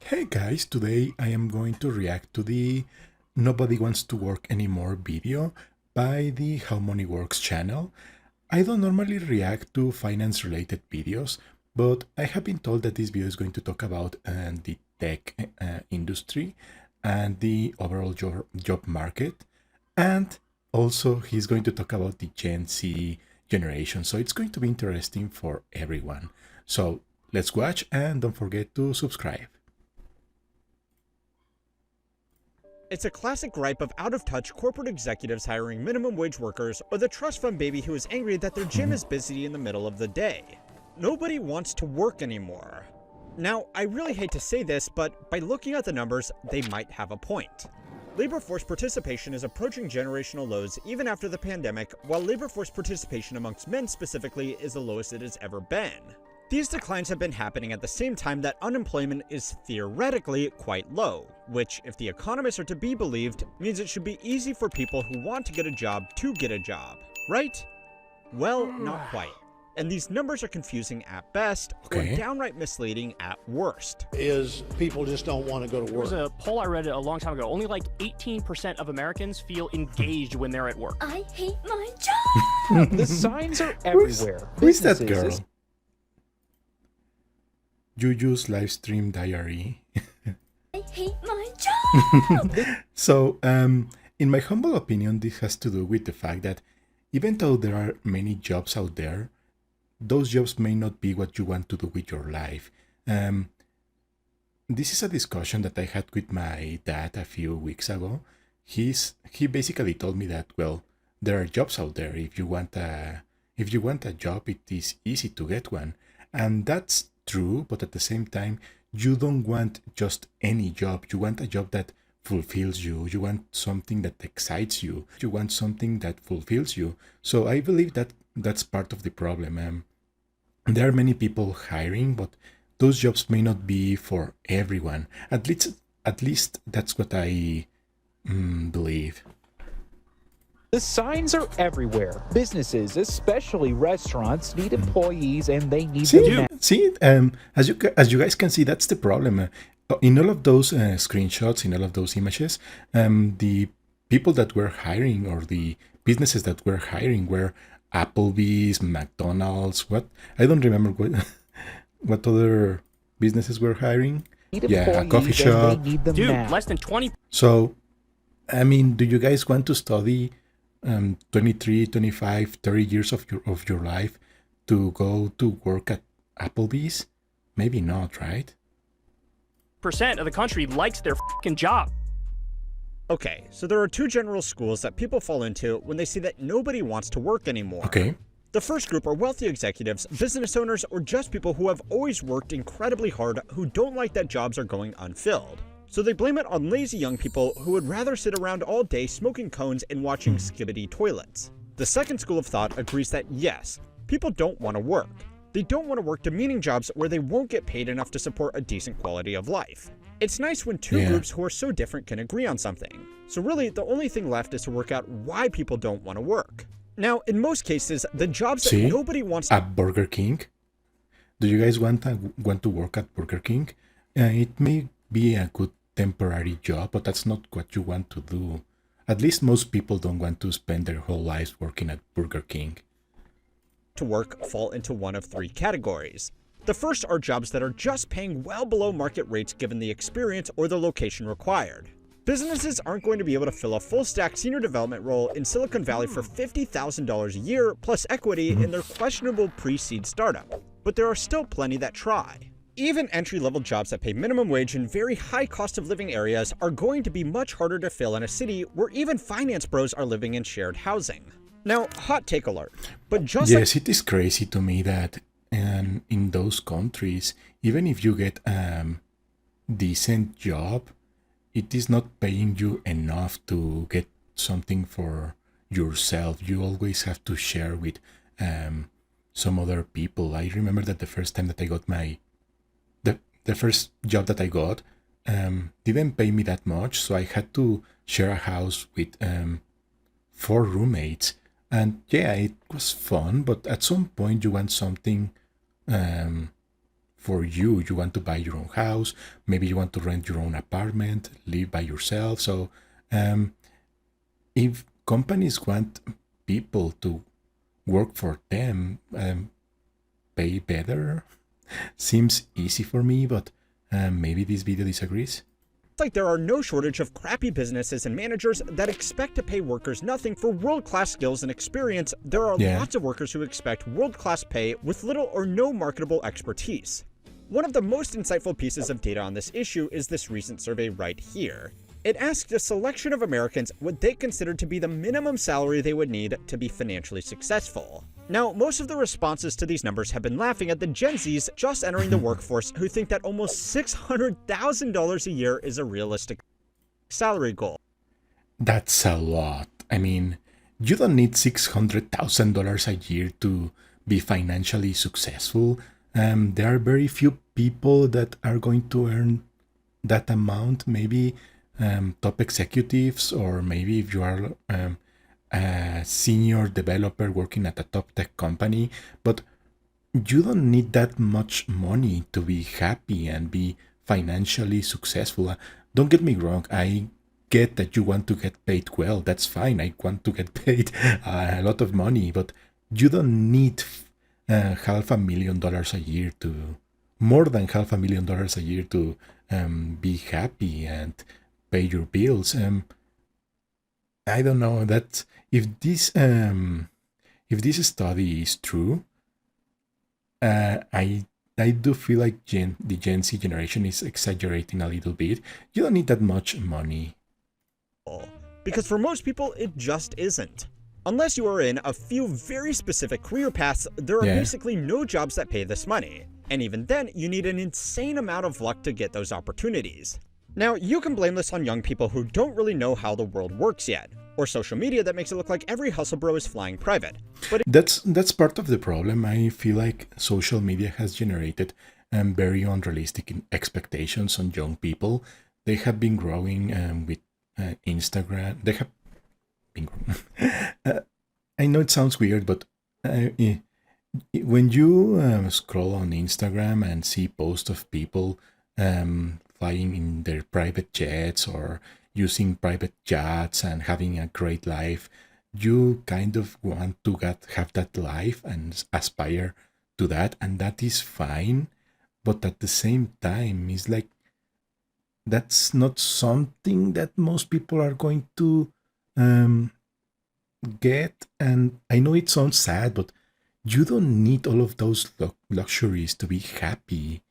Hey guys, today I am going to react to the Nobody Wants to Work Anymore video by the How Money Works channel. I don't normally react to finance related videos, but I have been told that this video is going to talk about the tech industry and the overall job market. And also he's going to talk about the Gen Z generation. So it's going to be interesting for everyone. So let's watch and don't forget to subscribe. It's a classic gripe of out-of-touch corporate executives hiring minimum wage workers or the trust fund baby who is angry that their gym is busy in the middle of the day. Nobody wants to work anymore. Now, I really hate to say this, but by looking at the numbers, they might have a point. Labor force participation is approaching generational lows even after the pandemic, while labor force participation amongst men specifically is the lowest it has ever been. These declines have been happening at the same time that unemployment is theoretically quite low, which, if the economists are to be believed, means it should be easy for people who want to get a job to get a job, right? Well, not quite. And these numbers are confusing at best, or downright misleading at worst. Is people just don't want to go to There was work. a poll I read a long time ago. Only like 18% of Americans feel engaged when they're at work. I hate my job! The signs are everywhere. Who is that Businesses, girl? Juju's live stream diary. I hate my job! So, in my humble opinion, this has to do with the fact that even though there are many jobs out there, those jobs may not be what you want to do with your life. This is a discussion that I had with my dad a few weeks ago. He basically told me that, well, there are jobs out there. If you want a job, it is easy to get one, and that's true. But at the same time, you don't want just any job. You want a job that fulfills you. You want something that excites you. You want something that fulfills you. So I believe that that's part of the problem. There are many people hiring, but those jobs may not be for everyone. At least that's what I believe. The signs are everywhere. Businesses, especially restaurants, need employees and they need them now. As you guys can see, that's the problem. In all of those screenshots, in all of those images, the people that were hiring, or the businesses that were hiring, were Applebee's, McDonald's. I don't remember what other businesses were hiring. Yeah, a coffee shop. Dude, less than 20. So, I mean, do you guys want to study 23, 25, 30 years of your life to go to work at Applebee's? Maybe not, right? Percent of the country likes their fucking job. Okay, so there are two general schools that people fall into when they see that nobody wants to work anymore. Okay. The first group are wealthy executives, business owners, or just people who have always worked incredibly hard who don't like that jobs are going unfilled. So they blame it on lazy young people who would rather sit around all day smoking cones and watching skibbity toilets. The second school of thought agrees that yes, people don't want to work. They don't want to work demeaning jobs where they won't get paid enough to support a decent quality of life. It's nice when two groups who are so different can agree on something. So really, the only thing left is to work out why people don't want to work. Now, in most cases, the jobs that nobody wants at Burger King. Do you guys want to work at Burger King? It may be a good temporary job, but that's not what you want to do. At least most people don't want to spend their whole lives working at Burger King. to work fall into one of three categories. The first are jobs that are just paying well below market rates given the experience or the location required. Businesses aren't going to be able to fill a full-stack senior development role in Silicon Valley for $50,000 a year plus equity in their questionable pre-seed startup, but there are still plenty that try. Even entry-level jobs that pay minimum wage in very high cost of living areas are going to be much harder to fill in a city where even finance bros are living in shared housing. Now, hot take alert, but just it is crazy to me that in those countries, even if you get a decent job, it is not paying you enough to get something for yourself. You always have to share with some other people. I remember that the first time that I got the first job that I got didn't pay me that much, so I had to share a house with 4 roommates. And yeah, it was fun, but at some point you want something for you. You want to buy your own house, maybe you want to rent your own apartment, live by yourself. So if companies want people to work for them, pay better, seems easy for me, but maybe this video disagrees. It's like there are no shortage of crappy businesses and managers that expect to pay workers nothing for world-class skills and experience. There are lots of workers who expect world-class pay with little or no marketable expertise. One of the most insightful pieces of data on this issue is this recent survey right here. It asked a selection of Americans what they considered to be the minimum salary they would need to be financially successful. Now, most of the responses to these numbers have been laughing at the Gen Zs just entering the workforce who think that almost $600,000 a year is a realistic salary goal. That's a lot. I mean, you don't need $600,000 a year to be financially successful. There are very few people that are going to earn that amount. Maybe top executives, or maybe if you are a senior developer working at a top tech company, but you don't need that much money to be happy and be financially successful. Don't get me wrong, I get that you want to get paid well. That's fine. I want to get paid a lot of money, but you don't need $500,000 a year to, more than $500,000 a year to be happy and pay your bills. I don't know that if this study is true, I do feel like the Gen Z generation is exaggerating a little bit. You don't need that much money. Because for most people, it just isn't. Unless you are in a few very specific career paths, there are basically no jobs that pay this money. And even then, you need an insane amount of luck to get those opportunities. Now, you can blame this on young people who don't really know how the world works yet, or social media that makes it look like every hustle bro is flying private. But that's part of the problem. I feel like social media has generated very unrealistic expectations on young people. They have been growing with Instagram. They have been I know it sounds weird, but when you scroll on Instagram and see posts of people flying in their private jets or using private yachts and having a great life, you kind of want to have that life and aspire to that, and that is fine. But at the same time, it's like that's not something that most people are going to get. And I know it sounds sad, but you don't need all of those luxuries to be happy.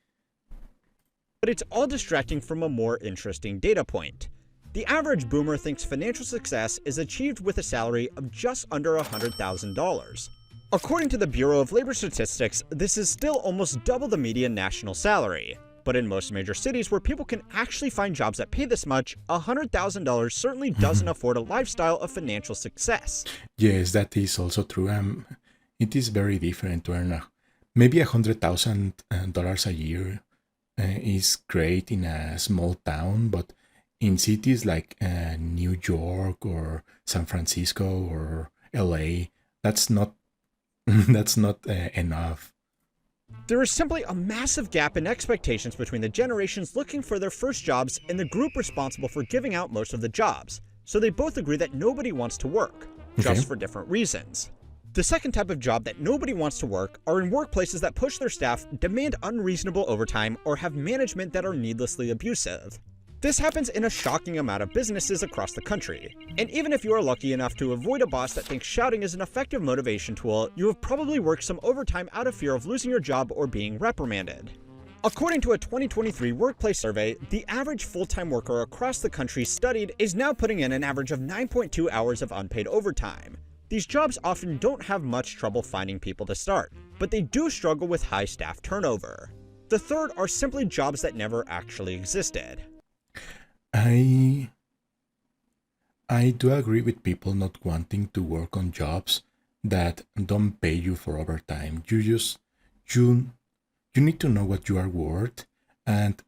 But it's all distracting from a more interesting data point. The average boomer thinks financial success is achieved with a salary of just under $100,000. According to the Bureau of Labor Statistics, this is still almost double the median national salary. But in most major cities where people can actually find jobs that pay this much, $100,000 certainly doesn't afford a lifestyle of financial success. Yes, that is also true. It is very different to earn maybe $100,000 a year is great in a small town, but in cities like New York or San Francisco or LA, that's not enough. There is simply a massive gap in expectations between the generations looking for their first jobs and the group responsible for giving out most of the jobs. So they both agree that nobody wants to work, just for different reasons. The second type of job that nobody wants to work are in workplaces that push their staff, demand unreasonable overtime, or have management that are needlessly abusive. This happens in a shocking amount of businesses across the country. And even if you are lucky enough to avoid a boss that thinks shouting is an effective motivation tool, you have probably worked some overtime out of fear of losing your job or being reprimanded. According to a 2023 workplace survey, the average full-time worker across the country studied is now putting in an average of 9.2 hours of unpaid overtime. These jobs often don't have much trouble finding people to start, but they do struggle with high staff turnover. The third are simply jobs that never actually existed. I do agree with people not wanting to work on jobs that don't pay you for overtime. You need to know what you are worth, and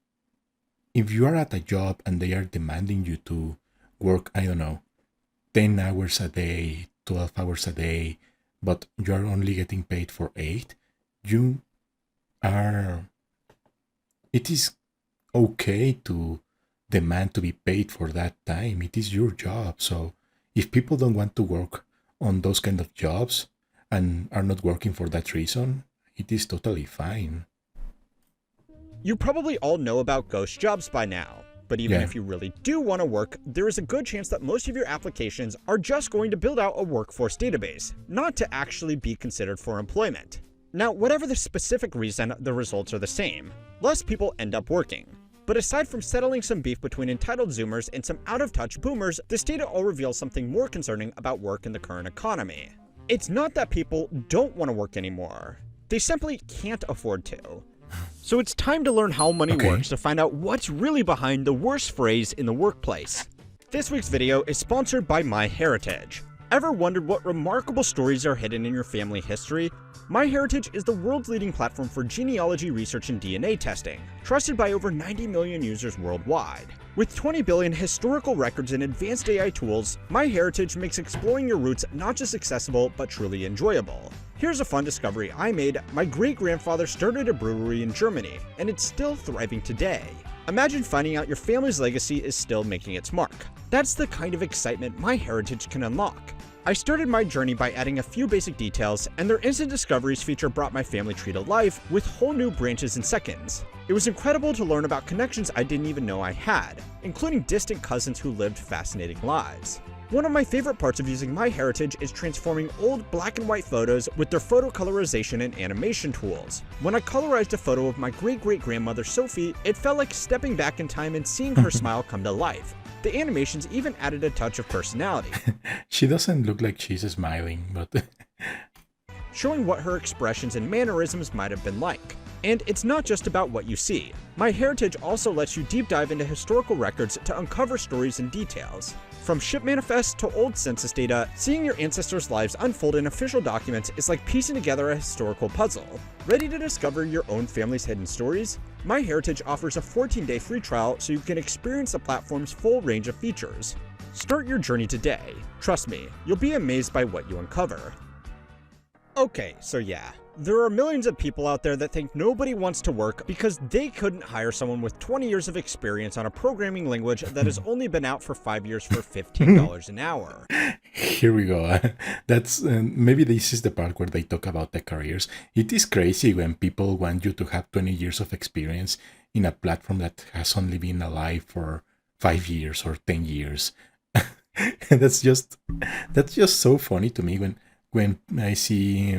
if you are at a job and they are demanding you to work, I don't know, 10 hours a day, 12 hours a day, but you are only getting paid for 8, you are it is okay to demand to be paid for that time. It is your job. So if people don't want to work on those kind of jobs and are not working for that reason, it is totally fine. You probably all know about ghost jobs by now, but even if you really do want to work, there is a good chance that most of your applications are just going to build out a workforce database, not to actually be considered for employment. Now, whatever the specific reason, the results are the same. Less people end up working. But aside from settling some beef between entitled Zoomers and some out-of-touch boomers, this data all reveals something more concerning about work in the current economy. It's not that people don't want to work anymore. They simply can't afford to. So it's time to learn how money works to find out what's really behind the worst phrase in the workplace. This week's video is sponsored by MyHeritage. Ever wondered what remarkable stories are hidden in your family history? MyHeritage is the world's leading platform for genealogy research and DNA testing, trusted by over 90 million users worldwide. With 20 billion historical records and advanced AI tools, MyHeritage makes exploring your roots not just accessible, but truly enjoyable. Here's a fun discovery I made. My great-grandfather started a brewery in Germany, and it's still thriving today. Imagine finding out your family's legacy is still making its mark. That's the kind of excitement MyHeritage can unlock. I started my journey by adding a few basic details, and their instant discoveries feature brought my family tree to life with whole new branches in seconds. It was incredible to learn about connections I didn't even know I had, including distant cousins who lived fascinating lives. One of my favorite parts of using MyHeritage is transforming old black and white photos with their photo colorization and animation tools. When I colorized a photo of my great-great-grandmother Sophie, it felt like stepping back in time and seeing her smile come to life. The animations even added a touch of personality. She doesn't look like she's smiling, but showing what her expressions and mannerisms might have been like. And it's not just about what you see. MyHeritage also lets you deep dive into historical records to uncover stories and details. From ship manifests to old census data, seeing your ancestors' lives unfold in official documents is like piecing together a historical puzzle. Ready to discover your own family's hidden stories? MyHeritage offers a 14-day free trial so you can experience the platform's full range of features. Start your journey today. Trust me, you'll be amazed by what you uncover. Okay, so yeah. There are millions of people out there that think nobody wants to work because they couldn't hire someone with 20 years of experience on a programming language that has only been out for 5 years for $15 an hour. Here we go. That's maybe this is the part where they talk about the careers. It is crazy when people want you to have 20 years of experience in a platform that has only been alive for 5 years or 10 years. That's just so funny to me when I see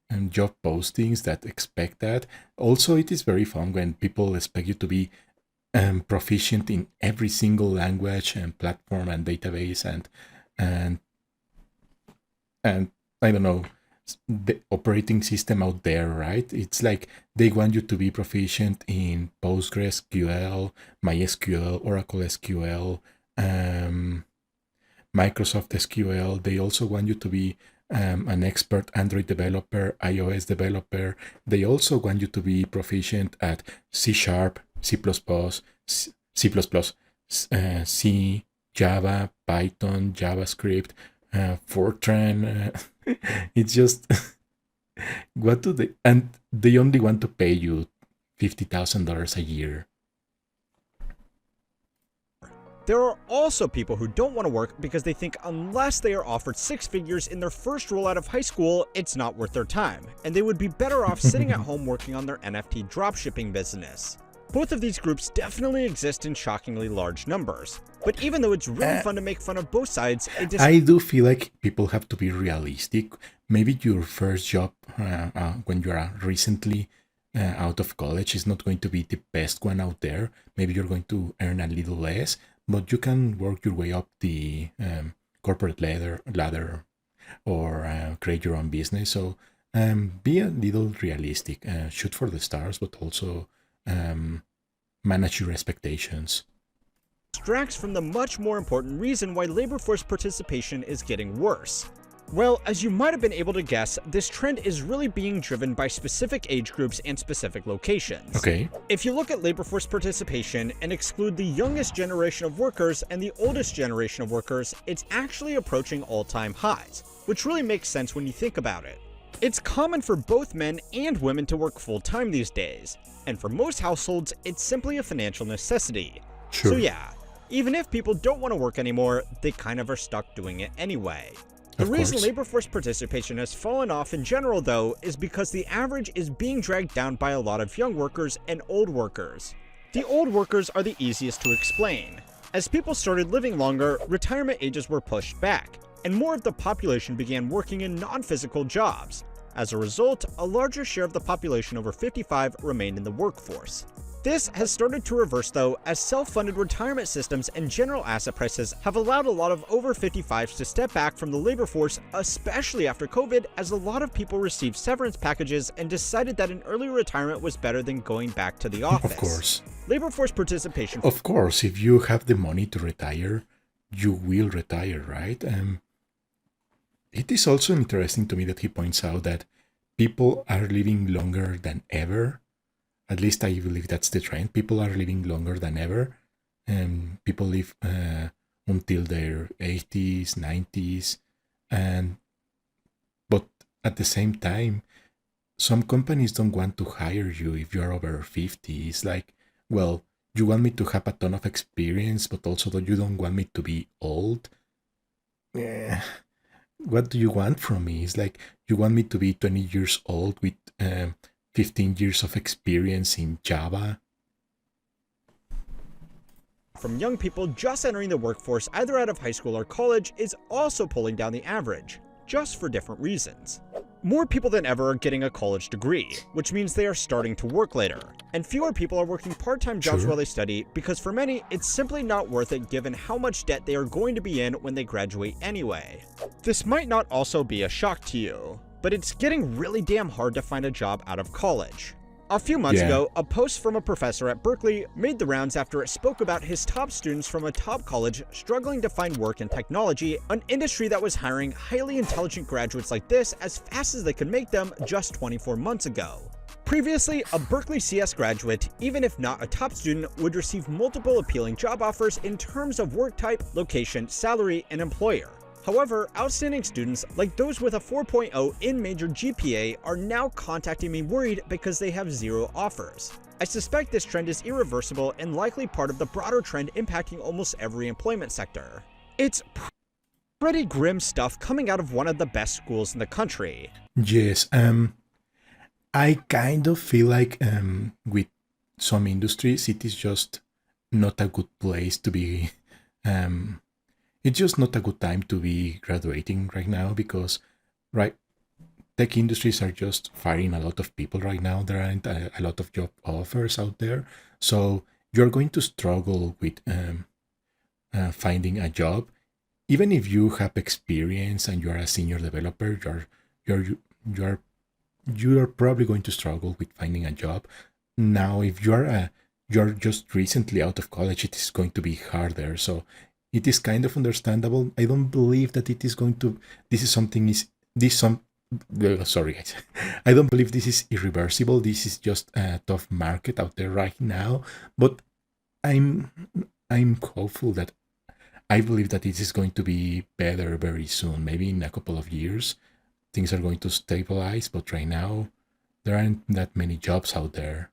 and job postings that expect that. Also, it is very fun when people expect you to be proficient in every single language and platform and database and I don't know, the operating system out there, right? It's like they want you to be proficient in PostgreSQL, MySQL, Oracle SQL, Microsoft SQL. They also want you to be an expert Android developer, iOS developer. They also want you to be proficient at C#, C++, C, Java, Python, JavaScript, Fortran. It's just what do they? And they only want to pay you $50,000 a year. There are also people who don't want to work because they think unless they are offered 6 figures in their first roll out of high school, it's not worth their time, and they would be better off sitting at home working on their NFT dropshipping business. Both of these groups definitely exist in shockingly large numbers, but even though it's really fun to make fun of both sides, I do feel like people have to be realistic. Maybe your first job when you are recently out of college is not going to be the best one out there. Maybe you're going to earn a little less, but you can work your way up the corporate ladder or create your own business. So be a little realistic. Shoot for the stars, but also manage your expectations. Distracts from the much more important reason why labor force participation is getting worse. Well, as you might have been able to guess, this trend is really being driven by specific age groups and specific locations. Okay. If you look at labor force participation and exclude the youngest generation of workers and the oldest generation of workers, it's actually approaching all-time highs, which really makes sense when you think about it. It's common for both men and women to work full-time these days, and for most households, it's simply a financial necessity. Sure. So yeah, even if people don't want to work anymore, they kind of are stuck doing it anyway. The Of reason course. labor force participation has fallen off in general, though, is because the average is being dragged down by a lot of young workers and old workers. The old workers are the easiest to explain. As people started living longer, retirement ages were pushed back, and more of the population began working in non-physical jobs. As a result, a larger share of the population over 55 remained in the workforce. This has started to reverse, though, as self-funded retirement systems and general asset prices have allowed a lot of over 55s to step back from the labor force, especially after COVID, as a lot of people received severance packages and decided that an early retirement was better than going back to the office. Of course. Labor force participation. Of course, if you have the money to retire, you will retire, right? It is also interesting to me that he points out that people are living longer than ever. At least I believe that's the trend. People are living longer than ever. People live until their 80s, 90s. But at the same time, some companies don't want to hire you if you're over 50. It's like, well, you want me to have a ton of experience, but also you don't want me to be old. What do you want from me? It's like, you want me to be 20 years old with 15 years of experience in Java. From young people just entering the workforce either out of high school or college is also pulling down the average, just for different reasons. More people than ever are getting a college degree, which means they are starting to work later, and fewer people are working part-time jobs Sure. while they study because for many, it's simply not worth it given how much debt they are going to be in when they graduate anyway. This might not also be a shock to you, but it's getting really damn hard to find a job out of college. A few months Yeah. ago, a post from a professor at Berkeley made the rounds after it spoke about his top students from a top college struggling to find work in technology, an industry that was hiring highly intelligent graduates like this as fast as they could make them just 24 months ago. Previously, a Berkeley CS graduate, even if not a top student, would receive multiple appealing job offers in terms of work type, location, salary, and employer. However, outstanding students, like those with a 4.0 in major GPA, are now contacting me worried because they have zero offers. I suspect this trend is irreversible and likely part of the broader trend impacting almost every employment sector. It's pretty grim stuff coming out of one of the best schools in the country. Yes, I kind of feel like with some industries, it is just not a good place to be. It's just not a good time to be graduating right now because, right, tech industries are just firing a lot of people right now. There aren't a lot of job offers out there, so you're going to struggle with finding a job, even if you have experience and you're a senior developer. You're probably going to struggle with finding a job. Now, if you're just recently out of college, it is going to be harder. So it is kind of understandable. I don't believe that it is going to. Sorry, guys. I don't believe this is irreversible. This is just a tough market out there right now. But I'm hopeful that I believe that it is going to be better very soon. Maybe in a couple of years, things are going to stabilize. But right now, there aren't that many jobs out there.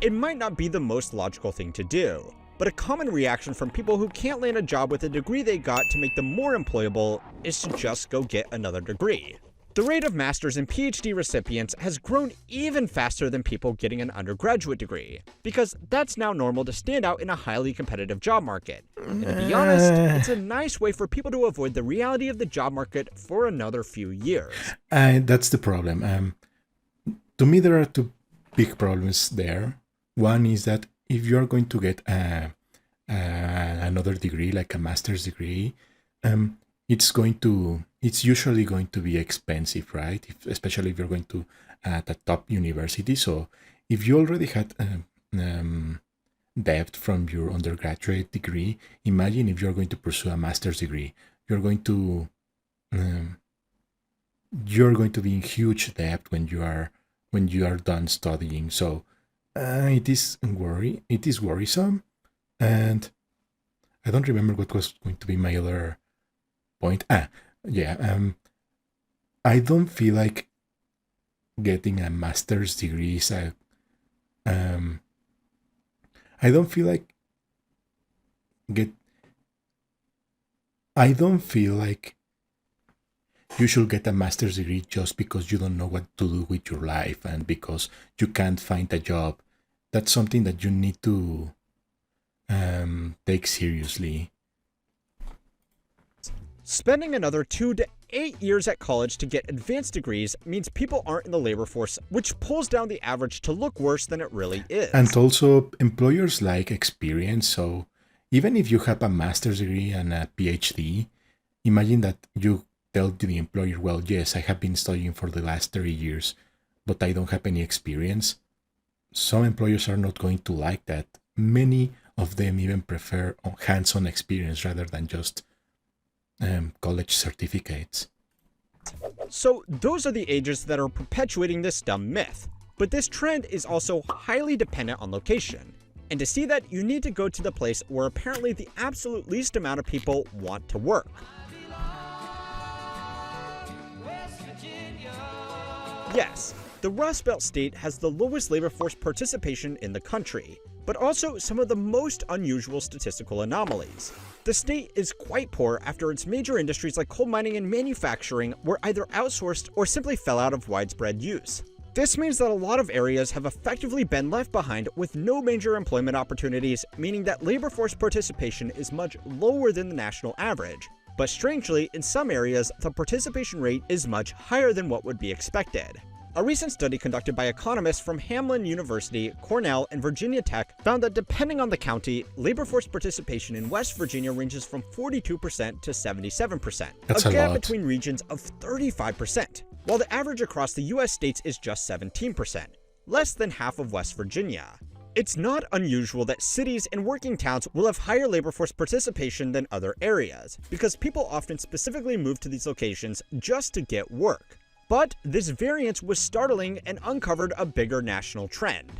It might not be the most logical thing to do, but a common reaction from people who can't land a job with a degree they got to make them more employable is to just go get another degree. The rate of master's and PhD recipients has grown even faster than people getting an undergraduate degree, because that's now normal to stand out in a highly competitive job market. And to be honest, it's a nice way for people to avoid the reality of the job market for another few years. That's the problem. To me, there are two big problems there. One is that if you're going to get another degree, like a master's degree, it's usually going to be expensive, right? Especially if you're going to at a top university. So if you already had debt from your undergraduate degree, imagine if you're going to pursue a master's degree, you're going to be in huge debt when you are done studying. So it is worrisome, and I don't remember what was going to be my other point. I don't feel like getting a master's degree is a I don't feel like get I don't feel like you should get a master's degree just because you don't know what to do with your life and because you can't find a job. That's something that you need to take seriously. Spending another 2 to 8 years at college to get advanced degrees means people aren't in the labor force, which pulls down the average to look worse than it really is. And also, employers like experience. So even if you have a master's degree and a PhD, imagine that you tell the employer, well, yes, I have been studying for the last 30 years, but I don't have any experience. Some employers are not going to like that. Many of them even prefer hands-on experience rather than just college certificates. So those are the ages that are perpetuating this dumb myth. But this trend is also highly dependent on location. And to see that, you need to go to the place where apparently the absolute least amount of people want to work. Yes, the Rust Belt state has the lowest labor force participation in the country, but also some of the most unusual statistical anomalies. The state is quite poor after its major industries like coal mining and manufacturing were either outsourced or simply fell out of widespread use. This means that a lot of areas have effectively been left behind with no major employment opportunities, meaning that labor force participation is much lower than the national average. But strangely, in some areas, the participation rate is much higher than what would be expected. A recent study conducted by economists from Hamline University, Cornell, and Virginia Tech found that depending on the county, labor force participation in West Virginia ranges from 42% to 77%, That's a a gap lot. between regions of 35%, while the average across the US states is just 17%, less than half of West Virginia. It's not unusual that cities and working towns will have higher labor force participation than other areas, because people often specifically move to these locations just to get work. But this variance was startling and uncovered a bigger national trend.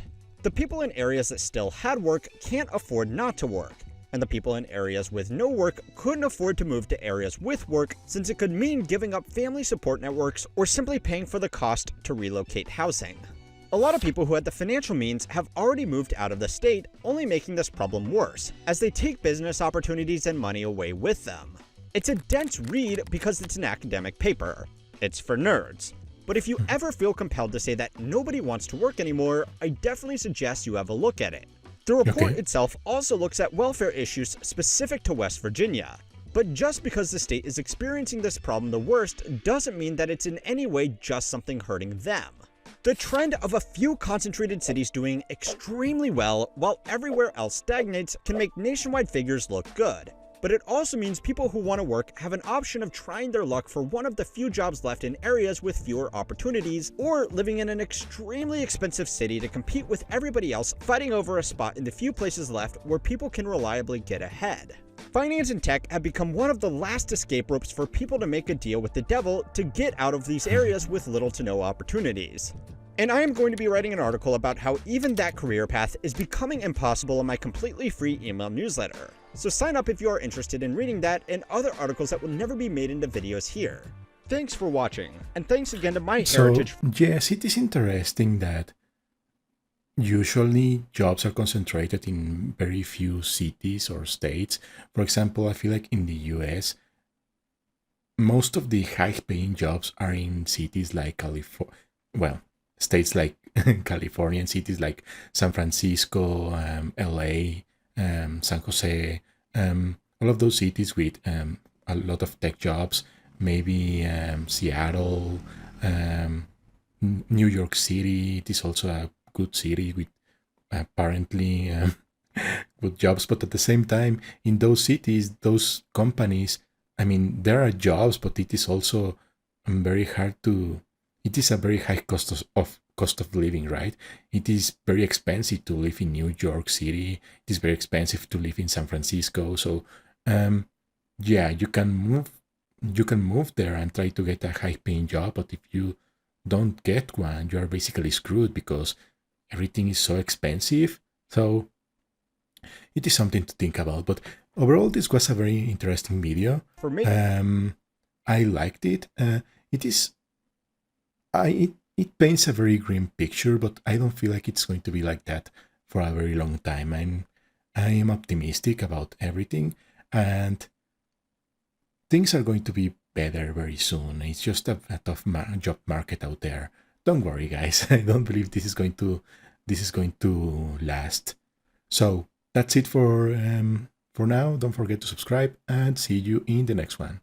The people in areas that still had work can't afford not to work, and the people in areas with no work couldn't afford to move to areas with work since it could mean giving up family support networks or simply paying for the cost to relocate housing. A lot of people who had the financial means have already moved out of the state, only making this problem worse, as they take business opportunities and money away with them. It's a dense read because it's an academic paper. It's for nerds. But if you ever feel compelled to say that nobody wants to work anymore, I definitely suggest you have a look at it. The report Okay. itself also looks at welfare issues specific to West Virginia. But just because the state is experiencing this problem the worst doesn't mean that it's in any way just something hurting them. The trend of a few concentrated cities doing extremely well while everywhere else stagnates can make nationwide figures look good. But it also means people who want to work have an option of trying their luck for one of the few jobs left in areas with fewer opportunities, or living in an extremely expensive city to compete with everybody else fighting over a spot in the few places left where people can reliably get ahead. Finance and tech have become one of the last escape ropes for people to make a deal with the devil to get out of these areas with little to no opportunities. And I am going to be writing an article about how even that career path is becoming impossible in my completely free email newsletter. So sign up if you are interested in reading that and other articles that will never be made into videos here. Thanks for watching, and thanks again to My So, Heritage. yes, it is interesting that usually jobs are concentrated in very few cities or states. For example, I feel like in the US, most of the high-paying jobs are in cities like states like California, and cities like San Francisco, LA, San Jose, all of those cities with a lot of tech jobs, maybe Seattle, New York City. It is also a good city with apparently good jobs, but at the same time, in those cities, those companies, I mean, there are jobs, but it is also very hard to. It is a very high cost of living, right? It is very expensive to live in New York City. It is very expensive to live in San Francisco. So, yeah, you can move there and try to get a high-paying job, but if you don't get one, you are basically screwed because everything is so expensive. So, it is something to think about. But overall, this was a very interesting video. For me, I liked it. It is it paints a very grim picture, but I don't feel like it's going to be like that for a very long time. I am optimistic about everything, and things are going to be better very soon. It's just a tough job market out there. Don't worry, guys. I don't believe this is going to last. So that's it for now. Don't forget to subscribe, and see you in the next one.